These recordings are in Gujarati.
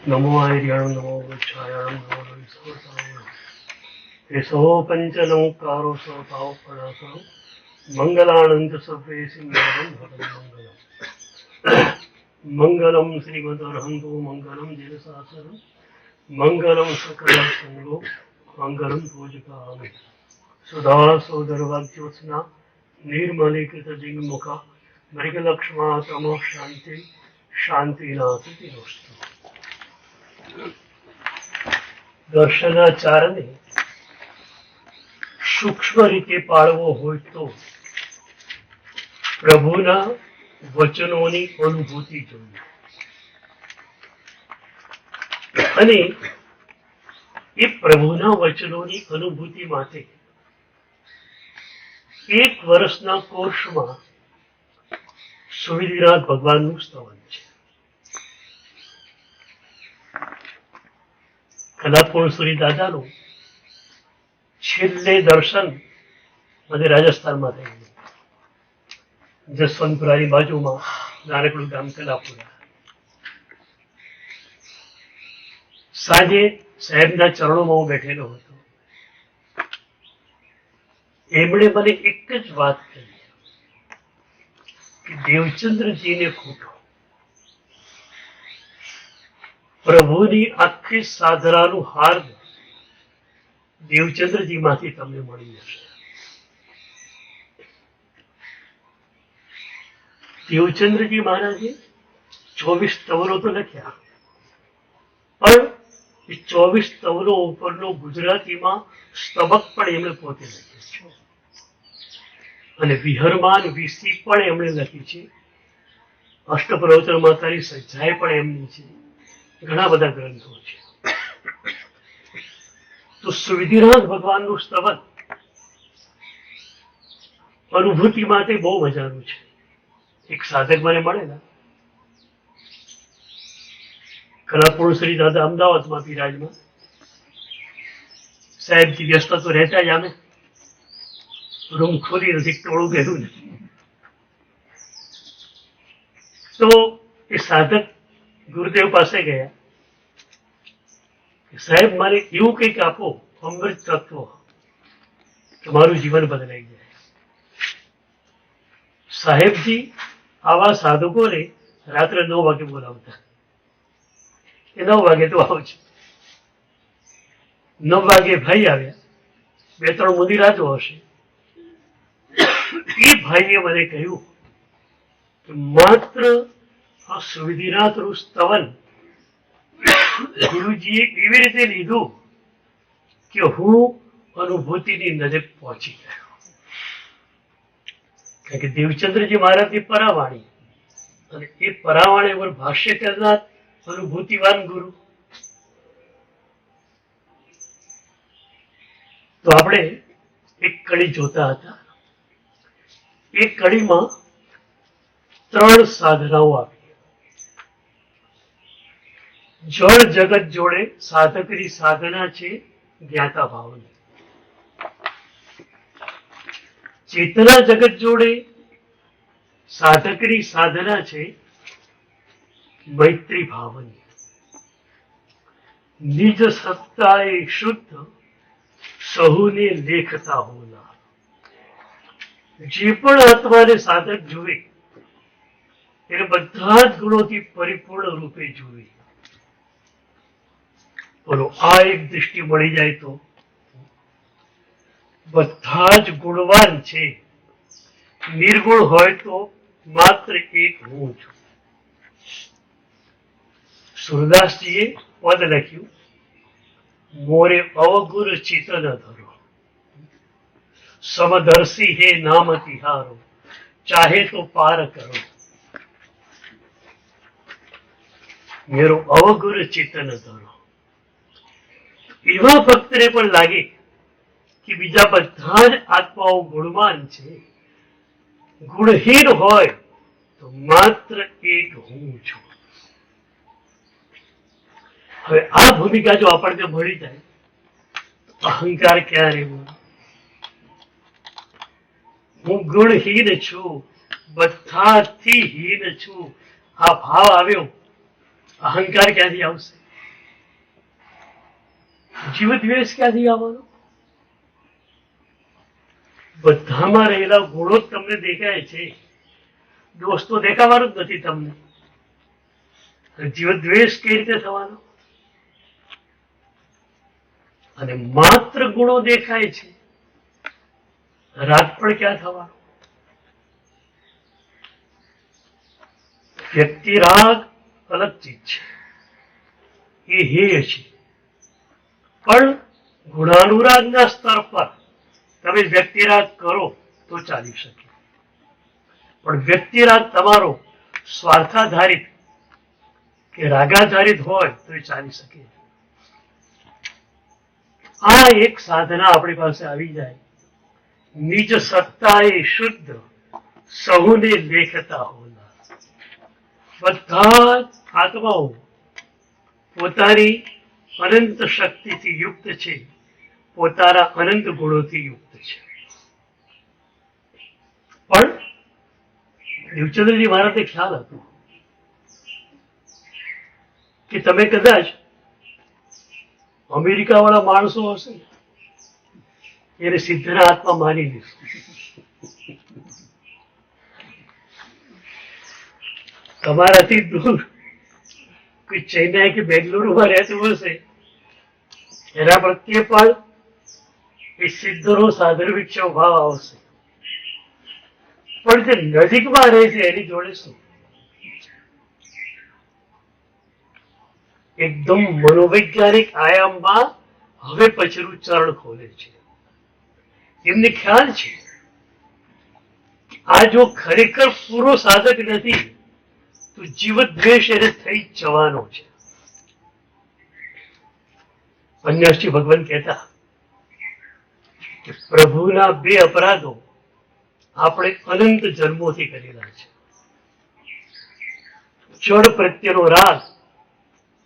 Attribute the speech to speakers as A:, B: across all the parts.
A: नमो आर्याणं नमो वृक्षायाणं नमो नमः एषो पञ्चनमुक्कारो स्वतावपणासो मङ्गलानन्द सर्वे सिंहं भवतं मङ्गलम् मङ्गलं श्रीमदर्हन्तो मङ्गलं जलसासनं मङ्गलं सकलसङ्गो मङ्गलं पूजकामि सुधा सौदरवाक्योत्सना निर्मलीकृतजिङ्मुखा मृगलक्ष्मा तमः शान्ति શાંતિનાથિતિરોસ્તુ દર્શનાચારને સૂક્ષ્મ રીતે પાળવો હોય તો પ્રભુના વચનોની અનુભૂતિ જોઈએ અને એ પ્રભુના વચનોની અનુભૂતિ માટે 1 વર્ષના કોર્સમાં સુવિધિનાથ ભગવાનનું સ્તવન છે. કલાપુરસુરી દાદાનું છેલ્લે દર્શન મને રાજસ્થાનમાં થયું. જસવંતપુરાની બાજુમાં નાનકડું ગામ કલાપુરા. સાંજે સાહેબના ચરણોમાં હું બેઠેલો હતો. એમણે મને એક જ વાત કરી કે દેવચંદ્રજીને ખોટો પ્રભુની આખી સાધનાનું હાર્દ દેવચંદ્રજી માંથી તમને મળી જશે. દેવચંદ્રજી મહારાજે 24 સ્તવનો તો લખ્યા, પણ એ 24 સ્તવનો ઉપરનો ગુજરાતીમાં સ્તબક પણ એમણે પોતે લખ્યો છે અને વિહરમાન વિસી પણ એમણે લખી છે. અષ્ટપ્રવચન માતાની સજ્જાએ પણ એમની છે. ઘણા બધા ગ્રંથો છે. તો સુવિધિનાથ ભગવાનનું સ્તવન અનુભૂતિ માટે બહુ મજાનું છે. એક સાધક મને મળેલા, કલાપુરશ્રી દાદા અમદાવાદમાં બિરાજમાં. સાહેબજી વ્યસ્ત તો રહેતા જ, આમે રૂમ ખોલી નથી, ટોળું ગયું નથી. તો એ સાધક ગુરુદેવ પાસે ગયા, સાહેબ મારે એવું કંઈક આપો અમૃત તત્વ કે મારું જીવન બદલાઈ જાય. સાહેબજી આવા સાધકોને રાત્રે 9 વાગે બોલાવતા કે 9 વાગે તો આવજો. 9 વાગે ભાઈ આવ્યા, 2-3 મુનિરાજો હશે. એ ભાઈએ મને કહ્યું કે માત્ર આ સુવિધિનાથનું સ્તવન ગુરુજીએ એવી રીતે લીધું કે હું અનુભૂતિની નજીક પહોંચી ગયો. કારણ કે દેવચંદ્રજી મહારાજની પરાવાણી અને એ પરાવાણી ઉપર ભાષ્ય કરનાર અનુભૂતિવાન ગુરુ. તો આપણે એક કડી જોતા હતા. એ કડીમાં 3 સાધનાઓ આપી. જળ જગત જોડે સાધકની સાધના છે જ્ઞાતા ભાવની. ચેતના જગત જોડે સાધકની સાધના છે મૈત્રી ભાવની. નિજ સત્તાએ શુદ્ધ સહુને લેખતા હોના. જે પણ આત્માને સાધક જુએ એને બધા જ ગુણોથી પરિપૂર્ણ રૂપે જુએ. બોલો, આ એક દૃષ્ટિ મળી જાય તો બધા જ ગુણવાન છે. નિર્ગુણ હોય તો માત્ર એક હું છું. સુરદાસજીએ પદ લખ્યું, મોરે અવગુર ચિત્ત ન ધરો, સમદર્શી હે નામ તિહારો, ચાહે તો પાર કરો. મેરો અવગુર ચિત્ત ન ધરો. એવા ભક્તને પણ લાગે કે બીજા બધા જ આત્માઓ ગુણવાન છે, ગુણહીન હોય તો માત્ર એક હું છું. હવે આ ભૂમિકા જો આપણને મળી જાય તો અહંકાર ક્યાં રહેવું? હું ગુણહીન છું, બધાથી હીન છું, આ ભાવ આવ્યો, અહંકાર ક્યાંથી આવશે? જીવ દ્વેષ ક્યાંથી આવવાનો? બધામાં રહેલા ગુણો તમને દેખાય છે, દોષ તો દેખાવાનો જ નથી તમને. જીવ દ્વેષ કઈ રીતે થવાનો? અને માત્ર ગુણો દેખાય છે, રાગ પણ ક્યાં થવાનો? વ્યક્તિ રાગ અલગ ચીજ છે, એ હેય છે. પણ ગુણાનુરાગના સ્તર પર તમે વ્યક્તિરાગ કરો તો ચાલી શકે, પણ વ્યક્તિરાગ તમારો સ્વાર્થાધારિત કે રાગાધારિત હોય તો એ ચાલી શકે. આ એક સાધના આપણી પાસે આવી જાય, નિજ સત્તા એ શુદ્ધ સહુને લેખતા હોના. બધા આત્માઓ પોતાની અનંત શક્તિથી યુક્ત છે, પોતાના અનંત ગુણોથી યુક્ત છે. પણ દેવચંદ્રજી મહારાજને ખ્યાલ હતો કે તમે કદાચ અમેરિકા વાળા માણસો હશે એને સિદ્ધના હાથમાં માની લેશો. તમારાથી દૂર કોઈ ચેન્નાઈ કે બેંગ્લુરુમાં રહેતું હશે એના પ્રત્યે પણ એ સિદ્ધનો સાધર્મિક ભાવ આવશે. પણ જે નજીકમાં રહે છે એની જોડે શું? એકદમ મનોવૈજ્ઞાનિક આયામમાં હવે પછીનું ચરણ ખોલે છે. એમને ખ્યાલ છે આ જો ખરેખર પૂરો સાધક નથી તો જીવ દ્વેષ એને થઈ જવાનો છે. અન્યાસજી ભગવાન કહેતા કે પ્રભુના બે અપરાધો આપણે અનંત જન્મોથી કરેલા છે. જળ પ્રત્યેનો રાગ,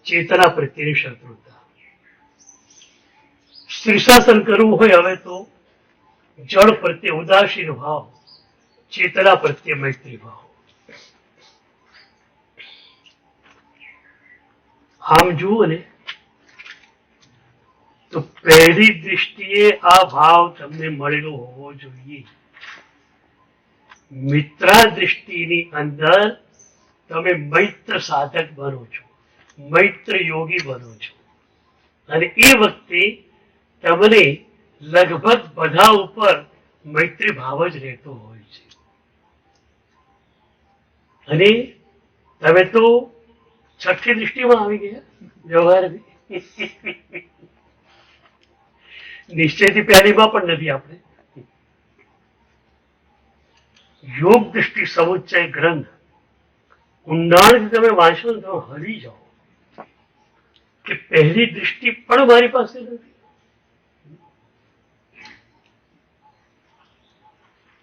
A: ચેતના પ્રત્યેની શત્રુતા. શીર્ષાસન કરવું હોય હવે તો જળ પ્રત્યે ઉદાસીન ભાવ, ચેતના પ્રત્યે મૈત્રી ભાવ. આમ જુઓ ને તો પહેલી દૃષ્ટિએ આ ભાવ તમને મળેલો હોવો જોઈએ. મિત્રા દૃષ્ટિની અંદર તમે મૈત્ર સાધક બનો છો, મૈત્ર યોગી બનો છો, અને એ વખતે તમને લગભગ બધા ઉપર મૈત્રી ભાવ જ રહેતો હોય છે. અને તમે તો છઠ્ઠી દૃષ્ટિમાં આવી ગયા વ્યવહારની. નિશ્ચયથી પહેલીમાં પણ નથી. આપણે યોગ દૃષ્ટિ સમુચ્ચય ગ્રંથ ઊંડાણથી તમે વાંચો ને તમે હરી જાઓ કે પહેલી દૃષ્ટિ પણ મારી પાસે નથી.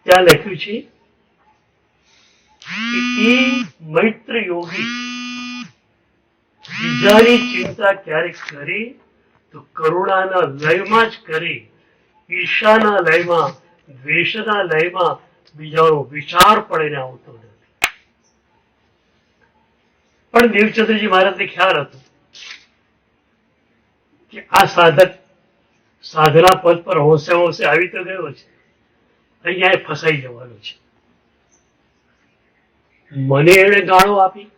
A: ત્યાં લખ્યું છે કે એ મૈત્ર યોગી બીજાની ચિંતા ક્યારેક કરે તો કરુણાના લયમાં જ કરે, ઈર્ષાના લયમાં, દ્વેષના લયમાં બીજાનો વિચાર પણ એને આવતો નથી. પણ દેવચંદ્રજી મહારાજને ખ્યાલ હતો કે આ સાધક સાધના પદ પર હોંશે હોંશે આવી તો ગયો છે, અહીંયા એ ફસાઈ જવાનો છે. મને એને ગાળો આપી,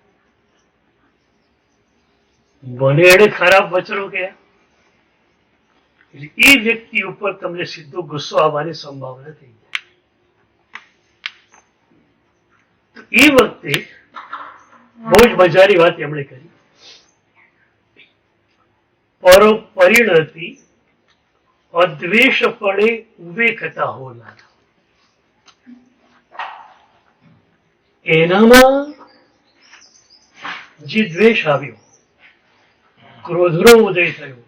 A: મને એને ખરાબ વચનો કહ્યા, એ વ્યક્તિ ઉપર તમને સીધો ગુસ્સો આવવાની સંભાવના થઈ જાય. તો એ વખતે બહુ જ મજાની વાત એમણે કરી. પરિણતિ અદ્વેષપણે ઉવેકતા હોનાર. એનામાં જે દ્વેષ આવ્યો, ક્રોધનો ઉદય થયો,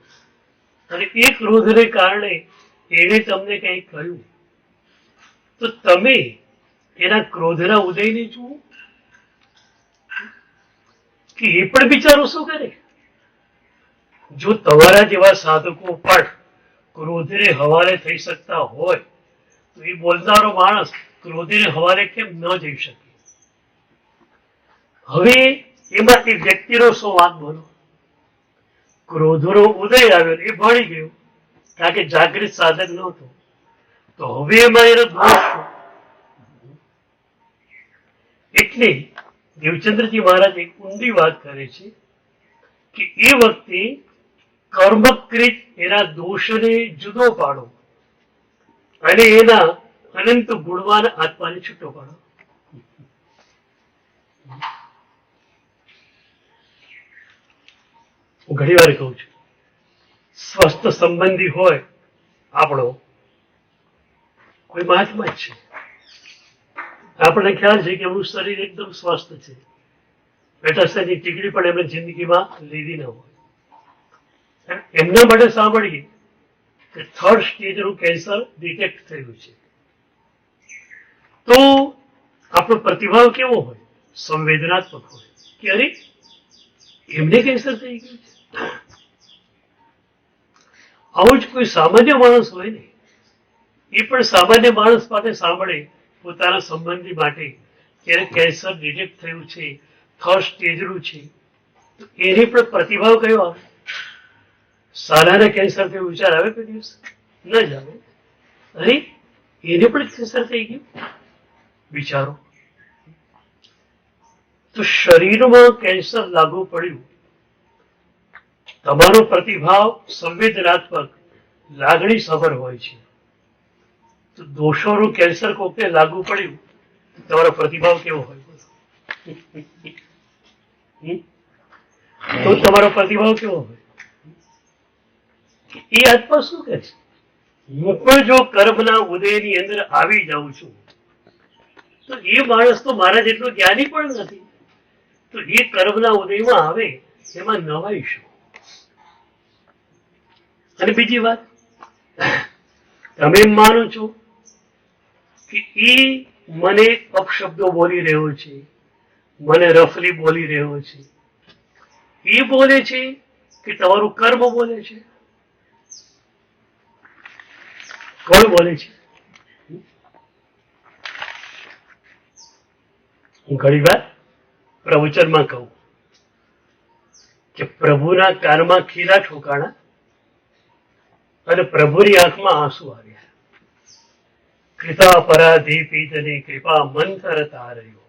A: અને એ ક્રોધને કારણે એને તમને કંઈ કહ્યું તો તમે એના ક્રોધના ઉદયને જુઓ કે એ પણ બિચારો શું કરે. જો તમારા જેવા સાધકો પણ ક્રોધને હવાલે થઈ શકતા હોય તો એ બોલનારો માણસ ક્રોધને હવાલે કેમ ન જઈ શકે? હવે એમાં એ વ્યક્તિનો શું વાંક બોલો? ક્રોધનો ઉદય આવ્યો એ ભણી ગયું, કારણ કે જાગૃત સાધક નહોતો. તો હવે એમાં એનો દોષ શું? એટલે દેવચંદ્રજી મહારાજ એક ઊંડી વાત કરે છે કે એ વખતે કર્મકૃત એના દોષને જુદો પાડો અને એના અનંત ગુણવાન આત્માને છૂટો પાડો. હું ઘણી વાર કહું છું, સ્વસ્થ સંબંધી હોય આપણો કોઈ મહાત્મા જ છે, આપણને ખ્યાલ છે કે એમનું શરીર એકદમ સ્વસ્થ છે, મેટાસ્ટાસની ટીકડી પણ એમને જિંદગીમાં લીધી ન હોય, એમના માટે સાંભળીએ કે 3rd સ્ટેજનું કેન્સર ડિટેક્ટ થયું છે, તો આપણો પ્રતિભાવ કેવો હોય? સંવેદનાત્મક હોય કે અરે એમને કેન્સર થઈ ગયું છે. આવું જ કોઈ સામાન્ય માણસ હોય ને, એ પણ સામાન્ય માણસ માટે સાંભળે પોતાના સંબંધી માટે ત્યારે કેન્સર ડિટેક્ટ થયું છે, 3rd સ્ટેજનું છે, તો એની પણ પ્રતિભાવ કયો આવે? સાલાના કેન્સર થયું વિચાર આવે કોઈ દિવસ? ન જ આવે. અરે એને પણ કેન્સર થઈ ગયું, વિચારો. તો શરીરમાં કેન્સર લાગુ પડ્યું, તમારો પ્રતિભાવ સંવેદનાત્મક લાગણી સભર હોય છે, તો દોષોનું કેન્સર કોકને લાગુ પડ્યું તો તમારો પ્રતિભાવ કેવો હોય? તો તમારો પ્રતિભાવ કેવો હોય? એ આત્મા શું કહે છે? હું પણ જો કર્મના ઉદયની અંદર આવી જાઉં છું તો એ માણસ તો મારા જેટલો જ્ઞાની પણ નથી, તો એ કર્મના ઉદયમાં આવે એમાં નવાઈ શું? અને બીજી વાત, તમે એમ માનો છો કે એ મને અપશબ્દો બોલી રહ્યો છે, મને રફલી બોલી રહ્યો છે, એ બોલે છે કે તમારું કર્મ બોલે છે? કોણ બોલે છે? હું ઘણી વાર પ્રવચનમાં કહું કે પ્રભુના કાનમાં ખીલા ઠોકાણા અને પ્રભુની આંખમાં આંસુ આવ્યા. કૃપા પરાધીપિતને કૃપા મંથર તાર્યો.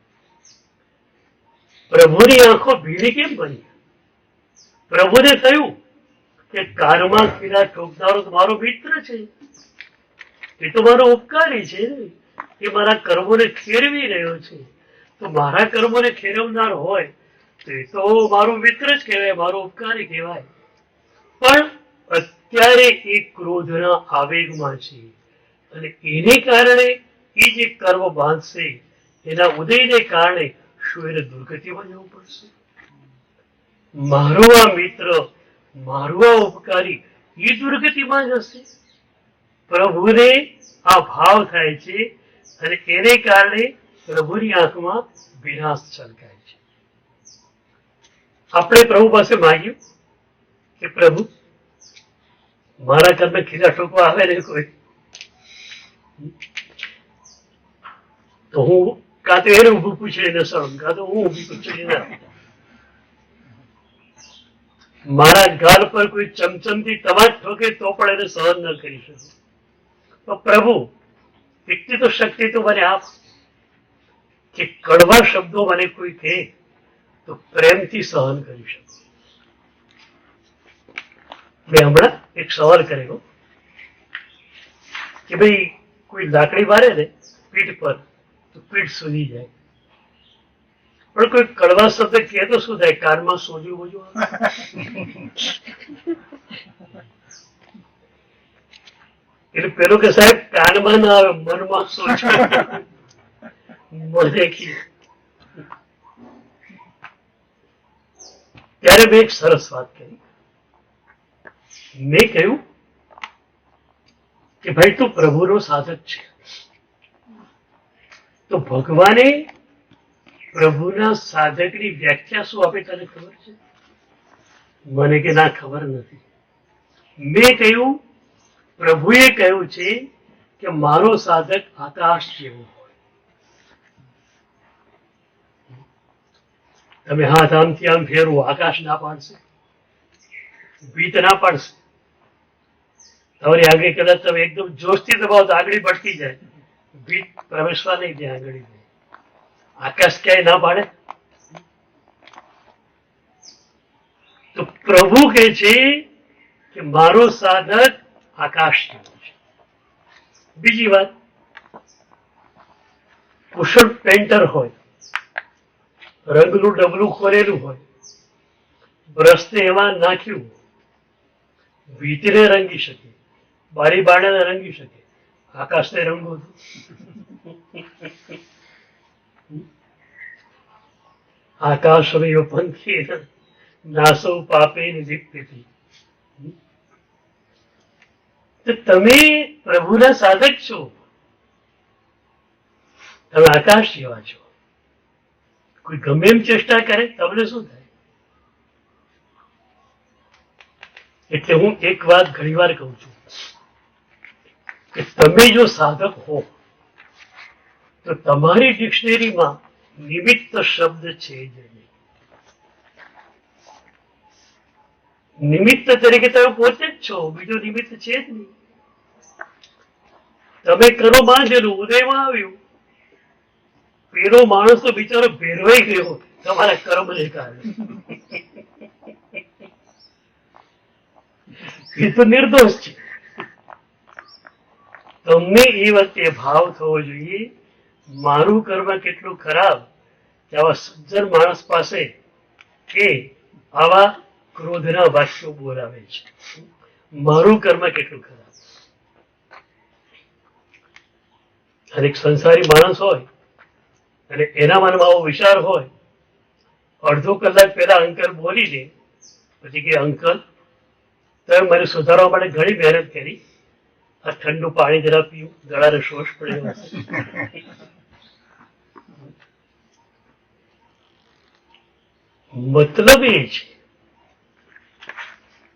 A: પ્રભુની આંખો ભીડી કેમ બની? પ્રભુને થયું કે કાનમાં ખીલા ઠોકનારો તો મારો મિત્ર છે, એ તો મારો ઉપકારી છે, એ મારા કર્મોને ખેરવી રહ્યો છે, તો મારા કર્મોને ખેરવનાર હોય તો એ તો મારો મિત્ર જ કહેવાય, મારો ઉપકારી કહેવાય. પણ અત્યારે એ ક્રોધના આવેગમાં છે અને એને કારણે એ જે કર્મ બાંધશે એના ઉદયને કારણે શું એને દુર્ગતિમાં જવું પડશે? મારો આ મિત્ર, મારું આ ઉપકારી એ દુર્ગતિમાં જશે. પ્રભુને આ ભાવ થાય છે અને એને કારણે પ્રભુની આંખમાં વિનાશ છલકાય છે. આપણે પ્રભુ પાસે માગ્યું કે પ્રભુ મારા ઘરને ખીલા ઠોકવા આવે ને કોઈ, તો હું કાં તો એને ઊભું પૂછીને સળું, કાં તો હું ઊભી પૂછીને મારા ગાલ પર કોઈ ચમચમથી ટમાટ ઠોકે તો પણ એને સહન ન કરી શકું. તો પ્રભુ એટલી તો શક્તિ તો મને આપ કે કડવા શબ્દો મને કોઈ કહે તો પ્રેમથી સહન કરી શકું. મેં હમણાં એક સવાલ કર્યો કે ભાઈ કોઈ લાકડી મારે ને પીઠ પર તો પીઠ સૂજી જાય, પણ કોઈ કડવા શબ્દ કહે તો શું થાય? કાનમાં સોજું બોજું. એટલે પેલું કે સાહેબ કાનમાં ના આવે, મનમાં સોચો. મને ત્યારે મેં એક સરસ વાત કરી. મેં કહ્યું કે ભાઈ તું પ્રભુનો સાધક છે, તો ભગવાને પ્રભુના સાધકની વ્યાખ્યા શું આપે તને ખબર છે? મને કે ના ખબર નથી. મેં કહ્યું પ્રભુએ કહ્યું છે કે મારો સાધક આકાશ જેવો હોય. તમે હાથ આમથી આમ ફેરવો, આકાશ ના પાડશે? ભીત ના પાડશે. તમારી આગળ કદાચ તમે એકદમ જોશથી દબાવો તો આગળ ભટકી જાય. ભીત પ્રવેશવા નહીં દે આગળ. આકાશ ક્યાંય ના પાડે. તો પ્રભુ કહે છે કે મારો સાધક આકાશ જેવો છે. બીજી વાત, કુશળ પેન્ટર હોય, રંગનું ડબલું ખોરેલું હોય, બ્રશને એવા નાખ્યું, ભીતને રંગી શકે, બારી બારણાને રંગી શકે, આકાશને રંગો. આકાશમેવ પંખી નાસો પાપે દીપ્યતિ. તો તમે પ્રભુના સાધક છો, તમે આકાશ જેવા છો. કોઈ ગમે એમ ચેષ્ટા કરે તમને શું થાય? એટલે હું એક વાત ઘણી વાર કહું છું કે તમે જો સાધક હો તો તમારી ડિક્શનરીમાં નિમિત્ત શબ્દ છે જ નહીં. નિમિત્ત તરીકે તમે પોતે જ છો, બીજો નિમિત્ત છે જ નહીં. તમે કરો બાંધેલું, ઉદયમાં આવ્યું. પેલો માણસ તો બિચારો ભેરવાઈ ગયો તમારા કર્મને કારણે. એ તો નિર્દોષ છે. તમને એ વખતે ભાવ થવો જોઈએ મારું કર્મ કેટલું ખરાબ કે આવા સજ્જન માણસ પાસે કે આવા ક્રોધના વાક્યો બોલાવે છે. મારું કર્મ કેટલું ખરાબ. અને એક સંસારી માણસ હોય અને એના મનમાં આવો વિચાર હોય, અડધો કલાક પહેલા અંકલ બોલી દે, પછી કે અંકલ તમે મને સુધારવા માટે ઘણી મહેનત કરી, આ ઠંડુ પાણી જરા પીવું, ગળાને શોષ પડ્યો. મતલબ એ છે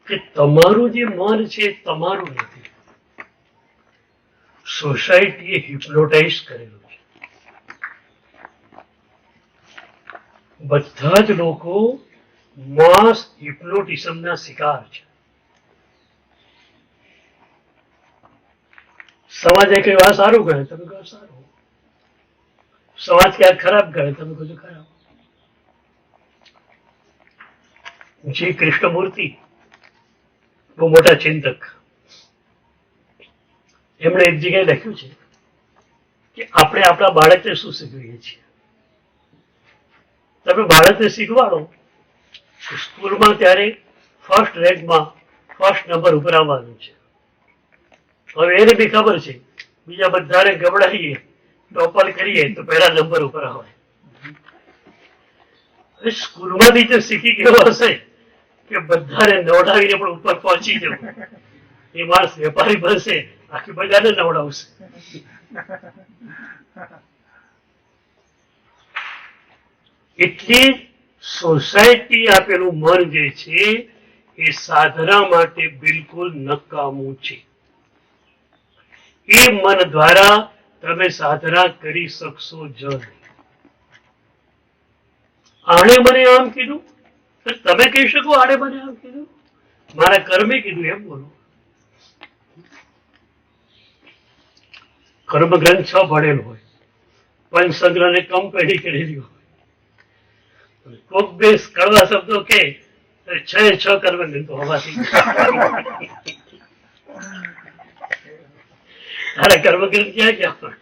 A: કે તમારું જે મન છે તમારું નથી, સોસાયટીએ હિપ્નોટાઇઝ કરેલું છે. બધા જ લોકો માસ હિપ્નોટિઝમના શિકાર છે. સમાજે કહ્યું આ સારું ગણે, તમે કહો સારું. સમાજ ક્યાંક ખરાબ ગણે, તમે કહો ખરાબ. જે કૃષ્ણમૂર્તિ બહુ મોટા ચિંતક, એમણે એક જગ્યાએ લખ્યું છે કે આપણે આપણા બાળકને શું શીખવીએ છીએ. તમે બાળકને શીખવાડો સ્કૂલમાં ત્યારે ફર્સ્ટ રેન્કમાં ફર્સ્ટ નંબર ઉપર આવવાનું છે. હવે એને બી ખબર છે બીજા બધાને ગબડાવીએ, ટોપલ કરીએ તો પહેલા નંબર ઉપર આવે. સ્કૂલમાં ટીચર શીખી ગયો હશે કે બધાને નવડાવીને પણ ઉપર પહોંચી જવું. એ માણસ વેપારી બનશે, આખી બધાને નવડાવશે. એટલે સોસાયટી આપેલું મન જે છે એ સાધના માટે બિલકુલ નકામું છે. એ મન દ્વારા તમે સાધના કરી શકશો જ નહીં. આણે મને આમ કીધું તો તમે કહી શકો આણે મને આમ કીધું, મારા કર્મે કીધું એમ બોલો. કર્મ ગ્રંથ 6 ભણેલો હોય, પંચસંગ્રહ ને કંપેરી કરેલી હોય, કોક બે કડવા શબ્દો કે 6 કર્મ ગ્રંથો હોવાથી તારા કર્મ ગ્રંથ ક્યાં ક્યાં?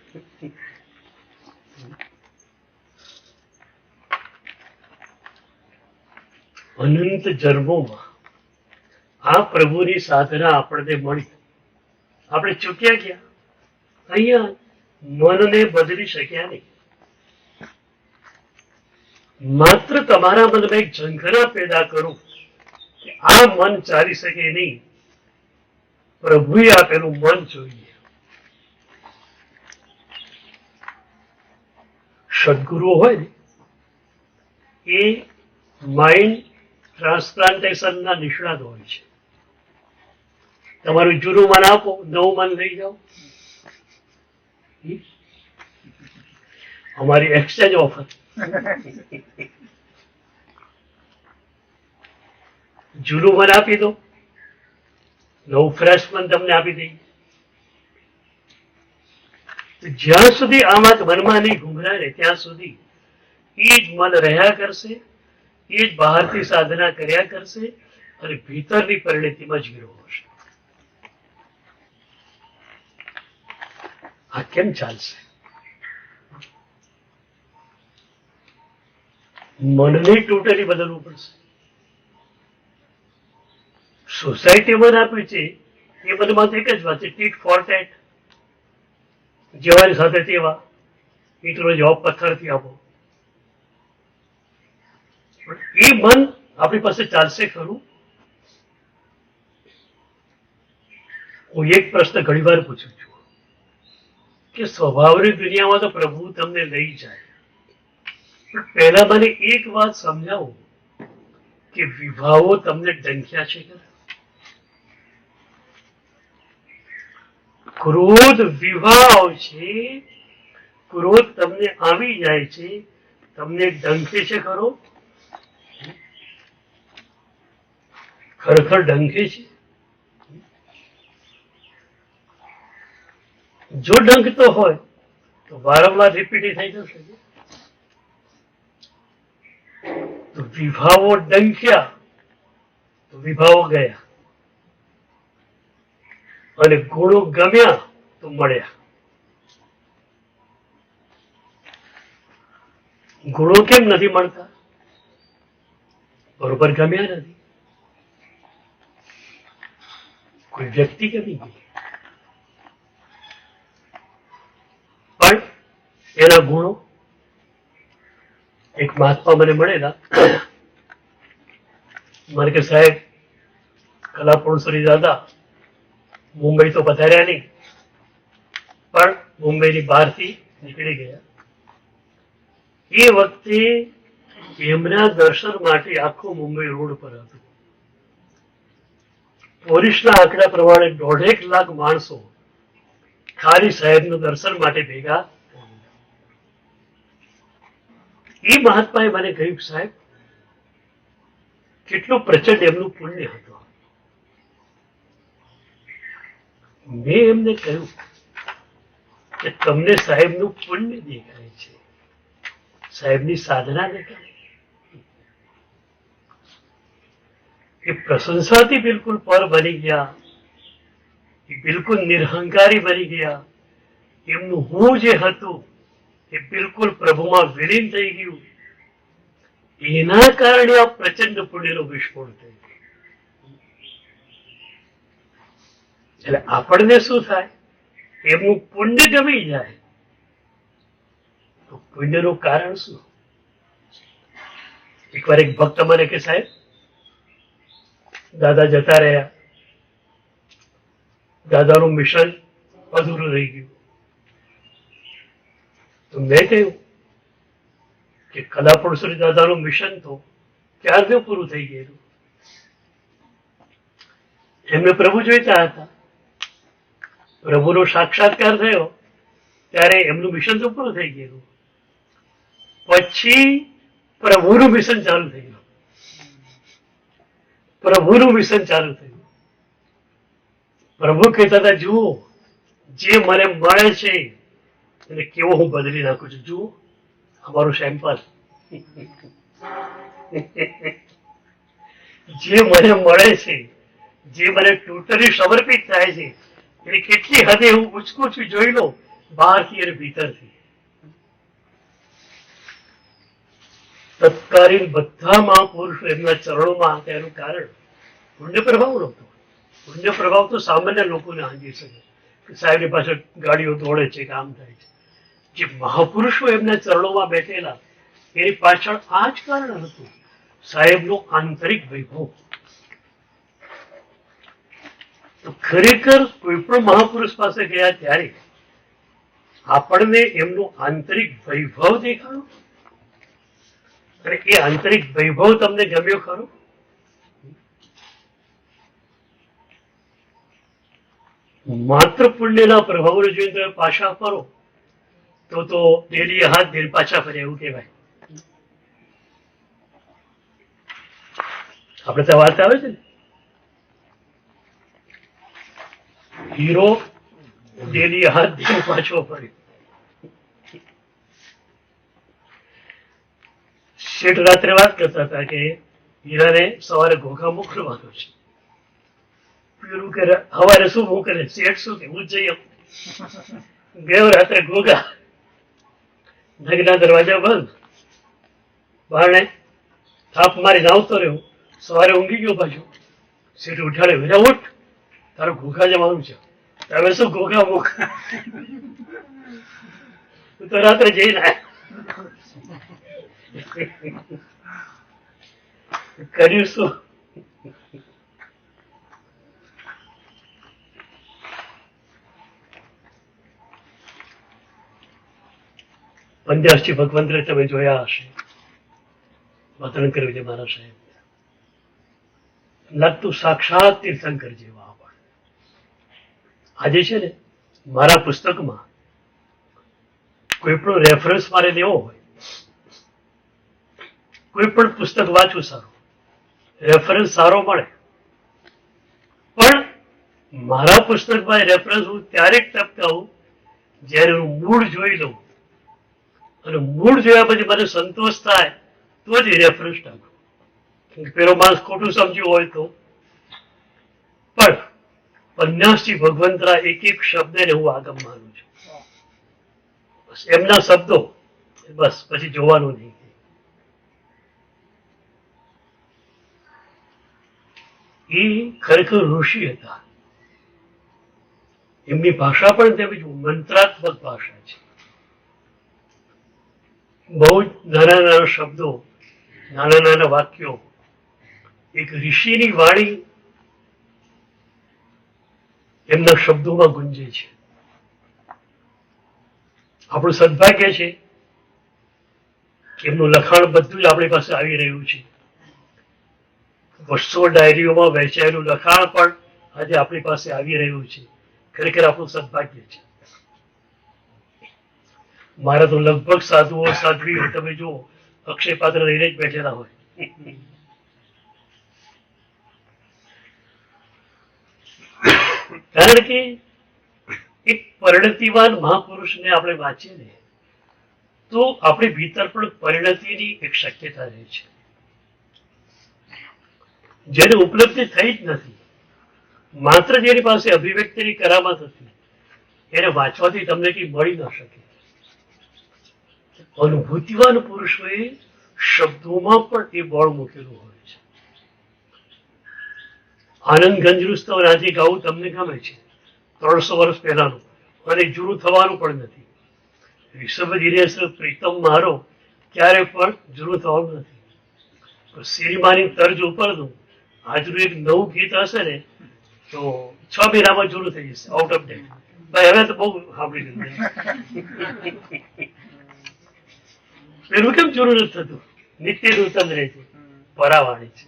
A: અનંત જન્મોમાં આ પ્રભુની સાધના આપણને મળી, આપણે ચૂક્યા ગયા. અહીંયા મનને બદલી શક્યા નહીં. માત્ર તમારા મનમાં એક ઝંખના પેદા કરું કે આ મન ચાલી શકે નહીં, પ્રભુએ આપેલું મન જોઈએ. સદગુરુ હોય ને એ માઇન્ડ ટ્રાન્સપ્લાન્ટેશન ના નિષ્ણાત હોય છે. તમારું જૂનું મન આપો, નવું મન લઈ જાઓ. અમારી એક્સચેન્જ ઓફર. જૂનું મન આપી દો, નવું ફ્રેશ મન તમને આપી દઈએ. તો જ્યાં સુધી આ વાત મનમાં નહીં ઘૂંઘરાય ત્યાં સુધી એ જ મન રહ્યા કરશે, એ જ બહારથી સાધના કર્યા કરશે અને ભીતરની પરિણતિમાં જ વિરોહ હશે. આ કેમ ચાલશે? મનને ટોટલી બદલવું પડશે. સોસાયટી મન આપ્યું છે એ મનમાં તો એક જ વાત છે, ટીટ ફોર ટેટ. જેવાની સાથે તેવા, એટલો જવાબ પથ્થરથી આપો. એ મન આપણી પાસે ચાલશે ખરું? હું એક પ્રશ્ન ઘણી વાર પૂછું છું કે સ્વભાવની દુનિયામાં તો પ્રભુ તમને લઈ જાય, પણ પહેલા મને એક વાત સમજાવો કે વિવાહો તમને ડંખ્યા છે ખરા? ક્રોધ વિવાહ છે, ક્રોધ તમને આવી જાય છે, તમને ડંખે છે ખરો? ખરેખર ડંખે છે? જો ડંખતો હોય તો વારંવાર રિપીટ થઈ જશે. તો વિભાવો ડંખ્યા તો વિભાવો ગયા, અને ગુણો ગમ્યા તો મળ્યા. ગુણો કેમ નથી મળતા? બરોબર ગમ્યા નથી. કોઈ વ્યક્તિ ગમી ગઈ પણ એના ગુણો. એક મહાત્મા મને મળેલા, મને કે સાહેબ કલાપુરુષોની દાદા મુંબઈ તો પધાર્યા નહીં, પણ મુંબઈની બહારથી નીકળી ગયા. એ વખતે એમના દર્શન માટે આખું મુંબઈ રોડ પર હતું. પોલીસના આંકડા પ્રમાણે 1.5 લાખ માણસો ખાલી સાહેબનું દર્શન માટે ભેગા. એ મહાત્માએ મને કહ્યું, સાહેબ કેટલું પ્રચંડ એમનું પુણ્ય હતું. મેં એમને કહ્યું કે તમને સાહેબનું પુણ્ય દેખાય છે, સાહેબની સાધના દેખાય. એ પ્રશંસાથી બિલકુલ પર બની ગયા, એ બિલકુલ નિરહંકારી બની ગયા. એમનું હું જે હતું એ બિલકુલ પ્રભુમાં વિલીન થઈ ગયું. એના કારણે આ પ્રચંડ પુણ્યનો વિસ્ફોટ થયો. એટલે આપણને શું થાય? એમનું પુણ્ય ગમી જાય તો પુણ્યનું કારણ શું? એકવાર એક ભક્ત મને કે સાહેબ દાદા જતા રહ્યા, દાદાનું મિશન અધૂરું રહી ગયું. તો મેં કહ્યું કે કલાપુરુષોની દાદાનું મિશન તો ક્યારનું પૂરું થઈ ગયેલું. એમને પ્રભુ જોઈતા હતા, પ્રભુનો સાક્ષાત્કાર થયો ત્યારે એમનું મિશન તો પૂરું થઈ ગયેલું. પછી પ્રભુનું મિશન ચાલુ થયું. પ્રભુનું મિશન ચાલુ થયું. પ્રભુ કહેતા હતા, જુઓ જે મને મળે છે એને કેવો હું બદલી નાખું છું. જુઓ અમારું સેમ્પલ. જે મને મળે છે, જે મને ટોટલી સમર્પિત થાય છે, એ કેટલી હદે હું ઉચકું છું જોઈ લો, બહારથી અને ભીતરથી. તત્કાલીન બધા મહાપુરુષો એમના ચરણોમાં હતા. એનું કારણ પુણ્ય પ્રભાવ નહોતો. પુણ્ય પ્રભાવ તો સામાન્ય લોકોને આંજી શકે કે સાહેબની પાછળ ગાડીઓ દોડે છે, કામ થાય છે. જે મહાપુરુષો એમના ચરણોમાં બેઠેલા એની પાછળ આ જ કારણ હતું, સાહેબનો આંતરિક વૈભવ. તો ખરેખર કોઈ પણ મહાપુરુષ પાસે ગયા ત્યારે આપણને એમનું આંતરિક વૈભવ દેખાડો, અને એ આંતરિક વૈભવ તમને ગમ્યો ખરો? માત્ર પુણ્યના પ્રભાવને જોઈને તમે પાછા ફરો તો ડેલી હાથ ધીરે પાછા ફરે એવું કહેવાય. આપણે ત્યાં વાત આવે છે ને, હીરો ડેલી હાથ ધીરે પાછો પડ્યો. શેઠ રાત્રે વાત કરતા હતા કે હીરાને સવારે ઘોઘા મોકલવાનો છે. પેલું કે સવારે શું મોકલે, શેઠ શું કે હું જઈ આવું. ગયો રાત્રે ઘોઘા, જગના દરવાજા બંધ, બારણે થાપ મારીને આવતો રહ્યો. સવારે ઊંઘી ગયો પાછો. શેઠ ઉઠાડે, વીરા ઉઠ, તારો ઘોઘા જવાનું છે. હવે શું ઘોઘા મોક, તું તો રાત્રે જઈને કર્યું શું? પંજાબજી ભગવંતરે તમે જોયા હશે, વર્તન કર્યું છે મારા સાહેબ. લાગતું સાક્ષાત તીર્થંકર જેવા. આજે છે ને મારા પુસ્તકમાં કોઈ પણ રેફરન્સ મારે લેવો હોય, કોઈ પણ પુસ્તક વાંચવું સારું, રેફરન્સ સારો મળે, પણ મારા પુસ્તકમાં રેફરન્સ હું ત્યારે જ ટપકાવું જ્યારે હું મૂળ જોઈ લઉં, અને મૂળ જોયા પછી મને સંતોષ થાય તો જ રેફરન્સ નાખું. પેલો માણસ ખોટું સમજ્યું હોય તો. પણ પન્યાસજી ભગવંતરા એક એક શબ્દને હું આગમ માનું છું. બસ એમના શબ્દો, બસ પછી જોવાનું નહીં. એ ખરેખર ઋષિ હતા. એમની ભાષા પણ તેવી મંત્રાત્મક ભાષા છે. બહુ જ નાના નાના શબ્દો, નાના નાના વાક્યો, એક ઋષિની વાણી એમના શબ્દોમાં ગુંજે છે. આપણું સદભાગ્ય છે કે એમનું લખાણ બધું જ આપણી પાસે આવી રહ્યું છે. વર્ષો ડાયરીઓમાં વહેંચાયેલું લખાણ પણ આજે આપણી પાસે આવી રહ્યું છે. ખરેખર આપણું સદભાગ્ય છે. મારા તો લગભગ સાધુઓ સાધ્વીઓ તમે જુઓ અક્ષય પાત્ર લઈને જ બેઠેલા હોય. કારણ કે એક પરિણતિવાન મહાપુરુષને આપણે વાંચીએ ને તો આપણી ભીતર પણ પરિણતિની એક શક્યતા રહે છે, જેની ઉપલબ્ધિ થઈ જ નથી. માત્ર જેની પાસે અભિવ્યક્તિની કરામત હતી એને વાંચવાથી તમને કઈ મળી ન શકે. અનુભૂતિવાન પુરુષોએ શબ્દોમાં પણ એ બળ મૂકેલું હોય છે. આનંદ ગંજરૂ સ્તવ આજે ગાવું તમને ગમે છે, 300 વર્ષ પહેલાનું, અને જૂનું થવાનું પણ નથી. રિષભ દિનેશ પ્રીતમ મારો ક્યારે પણ જૂનું થવાનું નથી. સિનેમાની તર્જ ઉપરનું આજનું એક નવું ગીત હશે ને તો 6 મહિનામાં જૂનું થઈ જશે, આઉટ ઓફ ડેટ. ભાઈ હવે તો બહુ સાંભળી લીધું. પેલું કેમ જૂનું નથી થતું? નિત્ય નૂતન રહે છે, પરાવાણી છે.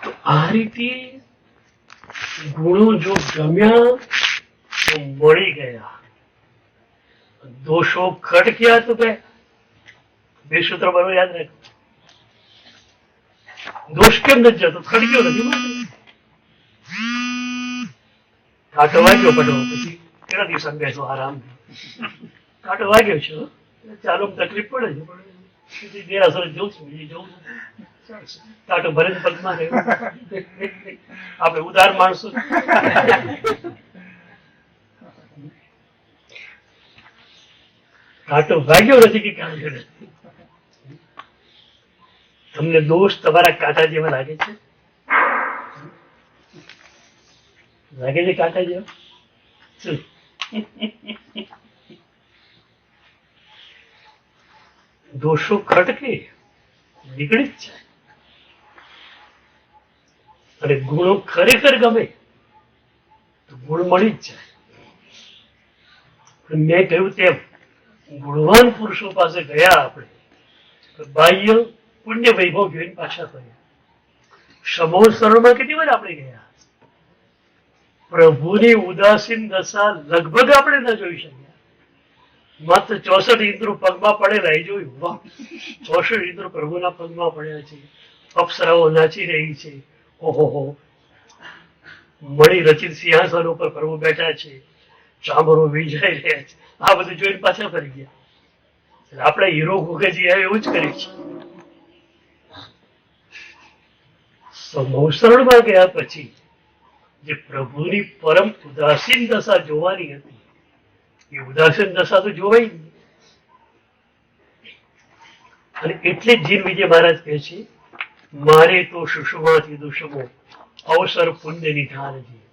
A: તો આ રીતે ગુણો જો ગમ્યા તો મળી ગયા, દોષો ખટક્યા તો બે સૂત્ર બરોબર યાદ રાખો. દોષ કેમ નથી જતો? ખટક્યો નથી. કાંટો વાગ્યો પડ્યો પછી કેટલા દિવસ બેસો આરામ. કાંટો વાગ્યો છે, ચાલો તકલીફ પડે છે, પણ દેરાસર જવું છું, બીજી જવું છું, કાંટો ભરે પગમાં રહ્યો. આપણે ઉદાર માણસો. કાંટો વાગ્યો નથી કે કાંટો નથી. તમને દોષ તમારા કાંટા જેવા લાગે છે? લાગે છે કાંટા જેવા? શું દોષો ખટકે નીકળી જ જાય, અને ગુણો ખરેખર ગમે તો ગુણ મળી જ જાય. મેં કહ્યું તેમ ગુણવાન પુરુષો પાસે ગયા આપણે, બાહ્ય પુણ્ય વૈભવ જોઈને પાછા ફર્યા. સમોસરણમાં કેટલી વાર આપણે ગયા. પ્રભુની ઉદાસીન દશા લગભગ આપણે ન જોઈ શક્યા. માત્ર 64 ઇન્દ્રો પગમાં પડેલા એ જોયું. વાહ, 64 ઇન્દ્રો પ્રભુના પગમાં પડ્યા છે, અપ્સરાઓ નાચી રહી છે, ઓહો, મણી રચિત સિંહાસન ઉપર પ્રભુ બેઠા છે, ચામરો વીંજાઈ રહ્યા છે, આ બધું જોઈને પાછા ફરી ગયા. એટલે આપણે હીરો ઘોઘેજી એવું જ કરી છે. સમવસરણમાં ગયા પછી જે પ્રભુની પરમ ઉદાસીન દશા જોવાની હતી, એ ઉદાસીન દશા તો જોવાય નહીં. અને એટલે જ જીન વિજય મહારાજ કહે છે, મારે તો સુષમાથી દુષમો અવસર પુણ્ય નિધાનજી.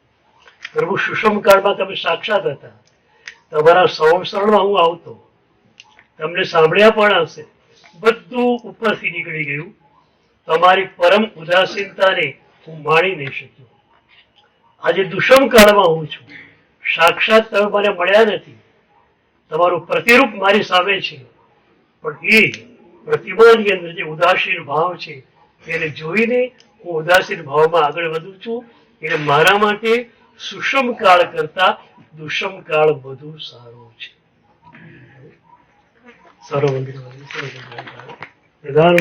A: પ્રભુ સુષમ કાળમાં તમે સાક્ષાત હતા, તમારા સંવસરણમાં હું આવતો, તમને સાંભળ્યા પણ હશે, બધું ઉપરથી નીકળી ગયું. તમારી પરમ ઉદાસીનતાને હું માણી નહીં શક્યો. આજે દુષમ કાળમાં હું છું, સાક્ષાત તમે મને મળ્યા નથી, તમારું પ્રતિરૂપ મારી સામે છે, પણ એ પ્રતિમાની અંદર જે ઉદાસીન ભાવ છે એને જોઈને હું ઉદાસીન ભાવમાં આગળ વધું છું. એટલે મારા માટે સુષમ કાળ કરતા દુષમ કાળ વધુ સારો છે. સર્વ મંદિર પ્રધાન